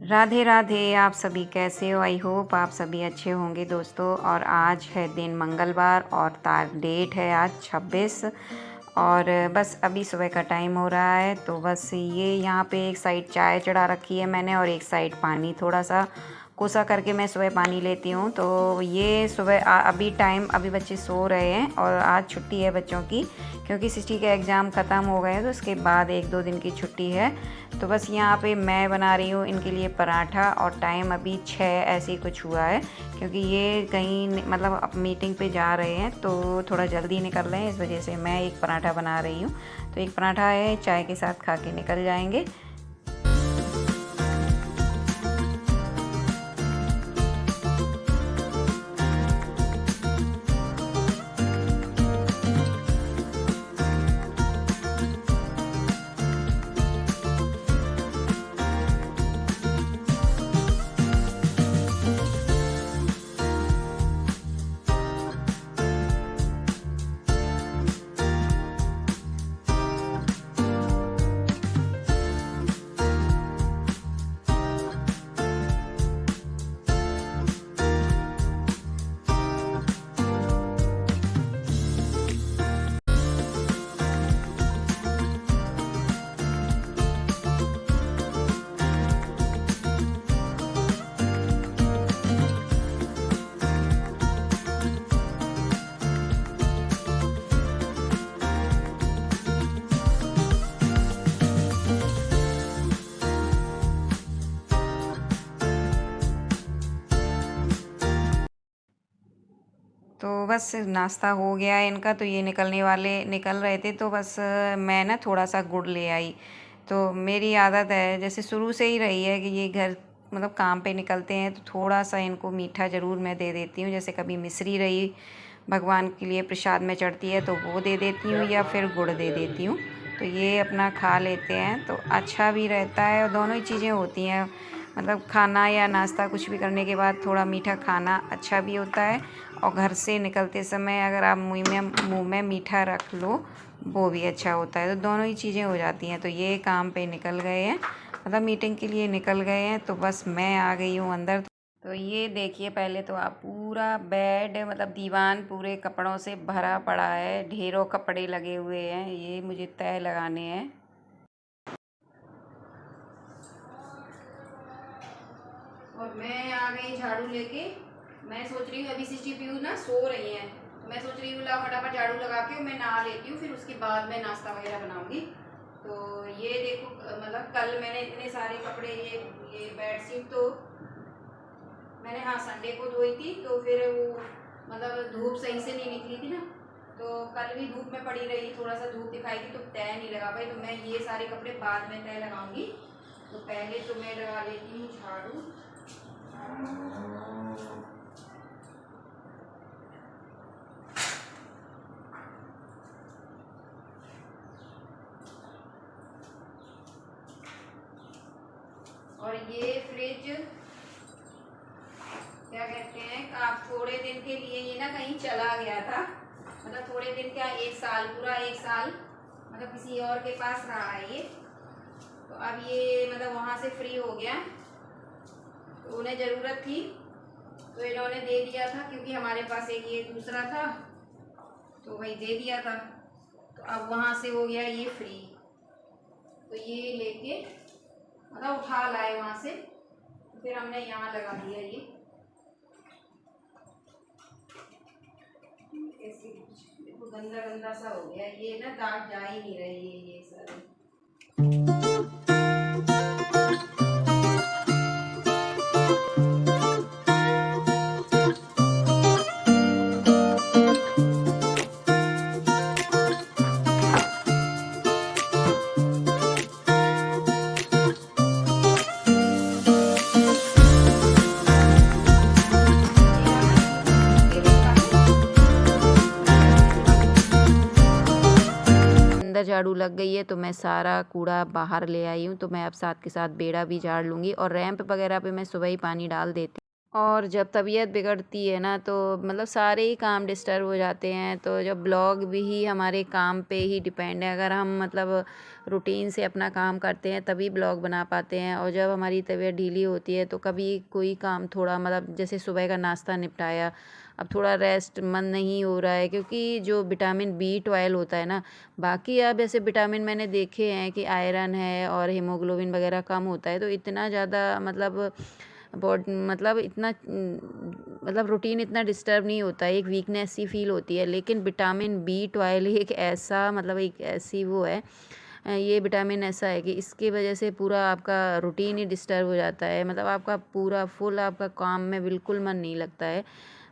राधे राधे। आप सभी कैसे हो? आई होप आप सभी अच्छे होंगे दोस्तों। और आज है दिन मंगलवार और डेट है आज 26। और बस अभी सुबह का टाइम हो रहा है, तो बस ये यहाँ पे एक साइड चाय चढ़ा रखी है मैंने और एक साइड पानी थोड़ा सा कोसा करके मैं सुबह पानी लेती हूँ। तो ये सुबह अभी बच्चे सो रहे हैं और आज छुट्टी है बच्चों की, क्योंकि सिस्टी के एग्ज़ाम ख़त्म हो गए हैं, तो उसके बाद 1-2 दिन की छुट्टी है। तो बस यहाँ पे मैं बना रही हूँ इनके लिए पराठा और टाइम अभी 6 ऐसे ही कुछ हुआ है, क्योंकि ये कहीं मतलब अब मीटिंग पे जा रहे हैं तो थोड़ा जल्दी निकल रहे हैं, इस वजह से मैं एक पराठा बना रही हूँ। तो एक पराठा है, चाय के साथ खा के निकल जाएंगे। तो बस नाश्ता हो गया है इनका, तो ये निकल रहे थे, तो बस मैं ना थोड़ा सा गुड़ ले आई। तो मेरी आदत है, जैसे शुरू से ही रही है, कि ये घर मतलब काम पे निकलते हैं तो थोड़ा सा इनको मीठा ज़रूर मैं दे देती हूँ। जैसे कभी मिश्री रही भगवान के लिए प्रसाद में चढ़ती है तो वो दे देती हूँ, या फिर गुड़ दे देती हूँ। तो ये अपना खा लेते हैं तो अच्छा भी रहता है, और दोनों ही चीज़ें होती हैं। मतलब खाना या नाश्ता कुछ भी करने के बाद थोड़ा मीठा खाना अच्छा भी होता है, और घर से निकलते समय अगर आप मुँह में मीठा रख लो वो भी अच्छा होता है। तो दोनों ही चीज़ें हो जाती हैं। तो ये काम पे निकल गए हैं, मतलब मीटिंग के लिए निकल गए हैं, तो बस मैं आ गई हूँ अंदर। तो ये देखिए, पहले तो आप पूरा बेड मतलब दीवान पूरे कपड़ों से भरा पड़ा है, ढेरों कपड़े लगे हुए हैं, ये मुझे तय लगाने हैं। और मैं आ गई झाड़ू लेके। मैं सोच रही हूँ अभी सीसीपीयू ना सो रही हैं, तो मैं सोच रही हूँ ला फटाफट झाड़ू लगा के मैं नहा लेती हूँ, फिर उसके बाद मैं नाश्ता वगैरह बनाऊंगी। तो ये देखो, मतलब कल मैंने इतने सारे कपड़े, ये बेडशीट तो मैंने हाँ संडे को धोई थी, तो फिर वो मतलब धूप सही से नहीं निकली थी ना, तो कल भी धूप में पड़ी रही, थोड़ा सा धूप दिखाई थी तो तय नहीं लगा पाई। तो मैं ये सारे कपड़े बाद में तय लगाऊंगी। तो पहले तो मैं लगा लेती हूँ झाड़ू। और ये फ्रिज क्या कहते हैं, आप थोड़े दिन के लिए ये ना कहीं चला गया था, मतलब थोड़े दिन क्या, 1 साल, पूरा 1 साल मतलब किसी और के पास रहा है ये। तो अब ये मतलब वहाँ से फ्री हो गया, तो उन्हें ज़रूरत थी तो इन्होंने दे दिया था, क्योंकि हमारे पास एक ये दूसरा था तो वही दे दिया था। तो अब वहाँ से हो गया ये फ्री, तो ये लेके मतलब उठा लाए वहाँ से, तो फिर हमने यहाँ लगा दिया। ये ऐसे देखो गंदा गंदा सा हो गया, ये ना दाग जा ही नहीं रही है ये सारे। अंदर झाड़ू लग गई है, तो मैं सारा कूड़ा बाहर ले आई हूँ। तो मैं अब साथ के साथ बेड़ा भी झाड़ लूँगी, और रैंप वगैरह पे मैं सुबह ही पानी डाल देती हूँ। और जब तबीयत बिगड़ती है ना तो मतलब सारे ही काम डिस्टर्ब हो जाते हैं। तो जब ब्लॉग भी हमारे काम पे ही डिपेंड है, अगर हम मतलब रूटीन से अपना काम करते हैं तभी ब्लॉग बना पाते हैं। और जब हमारी तबीयत ढीली होती है तो कभी कोई काम थोड़ा मतलब जैसे सुबह का नाश्ता निपटाया, अब थोड़ा रेस्ट मन नहीं हो रहा है, क्योंकि जो विटामिन B12 होता है ना, बाकी अब ऐसे विटामिन मैंने देखे हैं कि आयरन है और हीमोग्लोबिन वगैरह कम होता है, तो इतना ज़्यादा मतलब मतलब इतना मतलब रूटीन इतना डिस्टर्ब नहीं होता है, एक वीकनेस सी फील होती है। लेकिन विटामिन B12 एक ऐसा मतलब एक ऐसी वो है, ये विटामिन ऐसा है कि इसकी वजह से पूरा आपका रूटीन ही डिस्टर्ब हो जाता है। मतलब आपका पूरा फुल आपका काम में बिल्कुल मन नहीं लगता है।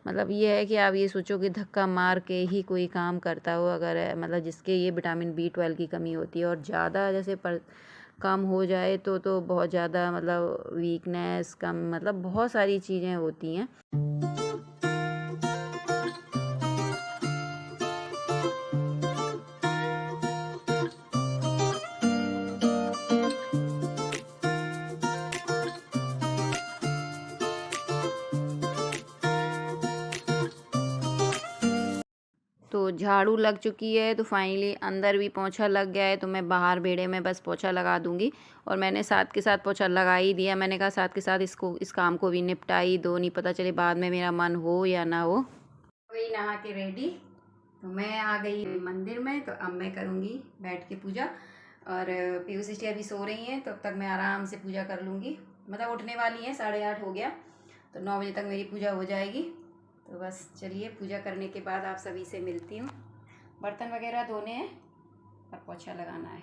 मतलब ये है कि आप ये सोचो कि धक्का मार के ही कोई काम करता हो, अगर मतलब जिसके ये विटामिन B12 की कमी होती है। और ज़्यादा जैसे कम हो जाए तो बहुत ज़्यादा मतलब वीकनेस कम मतलब बहुत सारी चीज़ें होती हैं। तो झाड़ू लग चुकी है, तो फाइनली अंदर भी पोंछा लग गया है, तो मैं बाहर बेड़े में बस पोंछा लगा दूंगी। और मैंने साथ के साथ पोंछा लगा ही दिया। मैंने कहा साथ के साथ इस काम को भी निपटा ही दो, नहीं पता चले बाद में मेरा मन हो या ना हो। वही नहा के रेडी, तो मैं आ गई मंदिर में। तो अब मैं करूँगी बैठ के पूजा। और पीयू सिस्टर अभी सो रही हैं, तो अब तक मैं आराम से पूजा कर लूँगी। मतलब उठने वाली हैं, 8:30 हो गया, तो 9 बजे तक मेरी पूजा हो जाएगी। तो बस चलिए, पूजा करने के बाद आप सभी से मिलती हूँ। बर्तन वगैरह धोने हैं और पोछा लगाना है।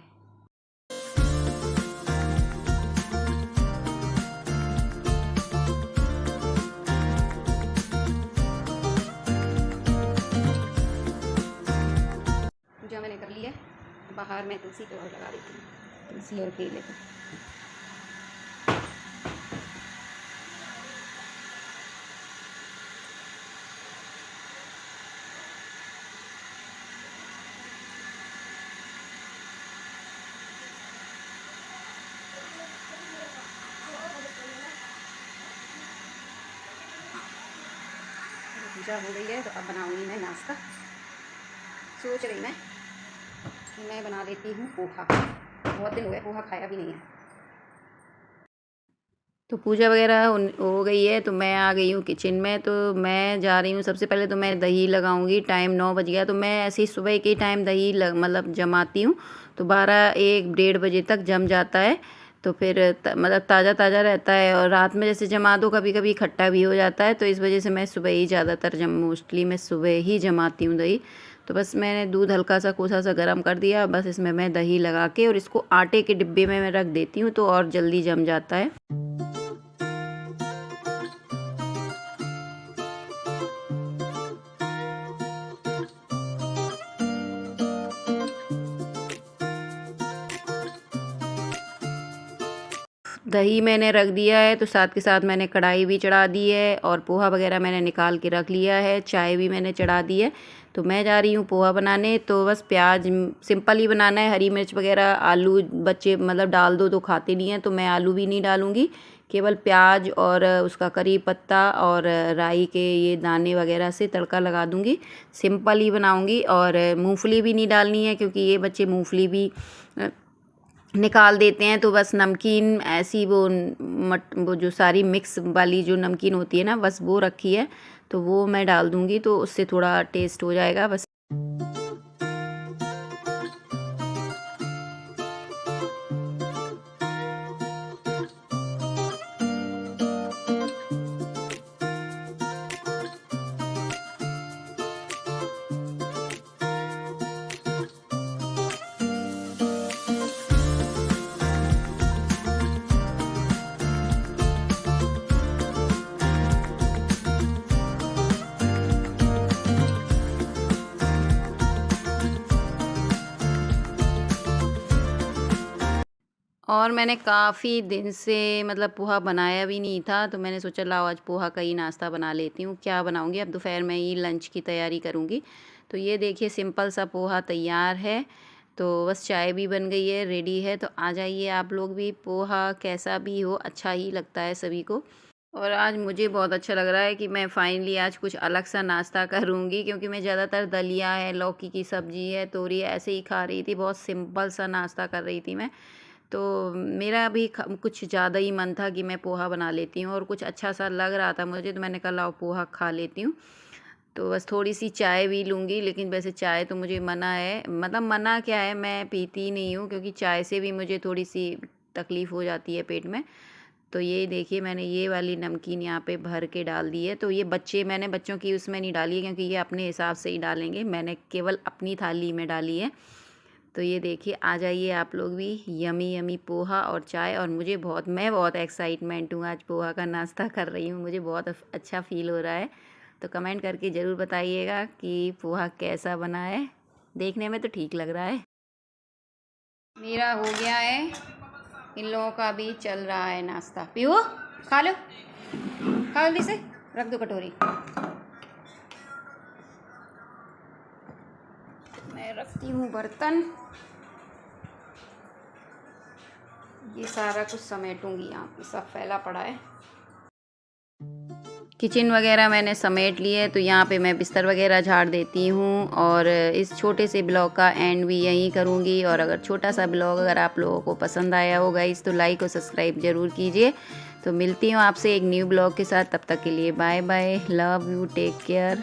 पूजा मैंने कर ली है, बाहर मैं तुलसी को और लगा देती हूँ, तुलसी और केले को। पूजा हो गई है, तो अब बनाऊंगी मैं नाश्ता। सोच रही मैं कि मैं बना लेती हूँ पोहा। बहुत दिन हो गए पोहा खाया भी नहीं है। तो पूजा वगैरह हो गई है, तो मैं आ गई हूँ किचन में। तो मैं जा रही हूँ, सबसे पहले तो मैं दही लगाऊंगी। टाइम 9 बज गया, तो मैं ऐसे ही सुबह के टाइम दही मतलब जमाती हूँ, तो 12 1 1:30 बजे तक जम जाता है। तो फिर मतलब ताज़ा ताज़ा रहता है। और रात में जैसे जमा दो, कभी कभी खट्टा भी हो जाता है, तो इस वजह से मैं सुबह ही ज़्यादातर मोस्टली मैं सुबह ही जमाती हूँ दही। तो बस मैंने दूध हल्का सा कोसा सा गर्म कर दिया, बस इसमें मैं दही लगा के और इसको आटे के डिब्बे में मैं रख देती हूँ, तो और जल्दी जम जाता है। दही मैंने रख दिया है, तो साथ के साथ मैंने कढ़ाई भी चढ़ा दी है और पोहा वगैरह मैंने निकाल के रख लिया है। चाय भी मैंने चढ़ा दी है। तो मैं जा रही हूँ पोहा बनाने। तो बस प्याज सिंपल ही बनाना है, हरी मिर्च वगैरह आलू बच्चे मतलब डाल दो तो खाते नहीं हैं, तो मैं आलू भी नहीं डालूँगी। केवल प्याज और उसका करी पत्ता और राई के ये दाने वगैरह से तड़का लगा दूँगी। सिंपल ही बनाऊँगी। और मूँगफली भी नहीं डालनी है, क्योंकि ये बच्चे मूँगफली भी निकाल देते हैं। तो बस नमकीन ऐसी वो जो सारी मिक्स वाली जो नमकीन होती है ना, बस वो रखी है, तो वो मैं डाल दूँगी, तो उससे थोड़ा टेस्ट हो जाएगा बस। और मैंने काफ़ी दिन से मतलब पोहा बनाया भी नहीं था, तो मैंने सोचा लाओ आज पोहा का ही नाश्ता बना लेती हूँ। क्या बनाऊँगी, अब दोपहर में ही लंच की तैयारी करूँगी। तो ये देखिए सिंपल सा पोहा तैयार है। तो बस चाय भी बन गई है, रेडी है। तो आ जाइए आप लोग भी, पोहा कैसा भी हो अच्छा ही लगता है सभी को। और आज मुझे बहुत अच्छा लग रहा है कि मैं फाइनली आज कुछ अलग सा नाश्ता करूँगी, क्योंकि मैं ज़्यादातर दलिया है, लौकी की सब्ज़ी है, तोरी है, ऐसे ही खा रही थी। बहुत सिंपल सा नाश्ता कर रही थी मैं। तो मेरा भी कुछ ज़्यादा ही मन था कि मैं पोहा बना लेती हूँ, और कुछ अच्छा सा लग रहा था मुझे, तो मैंने कहा लाओ पोहा खा लेती हूँ। तो बस थोड़ी सी चाय भी लूँगी, लेकिन वैसे चाय तो मुझे मना है, मतलब मना क्या है, मैं पीती ही नहीं हूँ, क्योंकि चाय से भी मुझे थोड़ी सी तकलीफ़ हो जाती है पेट में। तो ये देखिए, मैंने ये वाली नमकीन यहाँ पे भर के डाल दी है। तो ये मैंने बच्चों की उसमें नहीं डाली है, क्योंकि ये अपने हिसाब से ही डालेंगे, मैंने केवल अपनी थाली में डाली है। तो ये देखिए, आ जाइए आप लोग भी, यमी यमी पोहा और चाय। और मैं बहुत एक्साइटमेंट हूँ, आज पोहा का नाश्ता कर रही हूँ, मुझे बहुत अच्छा फ़ील हो रहा है। तो कमेंट करके ज़रूर बताइएगा कि पोहा कैसा बना है। देखने में तो ठीक लग रहा है। मेरा हो गया है, इन लोगों का भी चल रहा है नाश्ता। पीओ, खा लो, खा जल्दी से, रख दो कटोरी। मैं रखती हूँ बर्तन, ये सारा कुछ समेटूंगी, यहाँ पे सब फैला पड़ा है। किचन वगैरह मैंने समेट लिए, तो यहाँ पे मैं बिस्तर वगैरह झाड़ देती हूँ, और इस छोटे से ब्लॉग का एंड भी यहीं करूँगी। और अगर छोटा सा ब्लॉग अगर आप लोगों को पसंद आया हो गाइस, तो लाइक और सब्सक्राइब ज़रूर कीजिए। तो मिलती हूँ आपसे एक न्यू ब्लॉग के साथ, तब तक के लिए bye bye, love you, take care.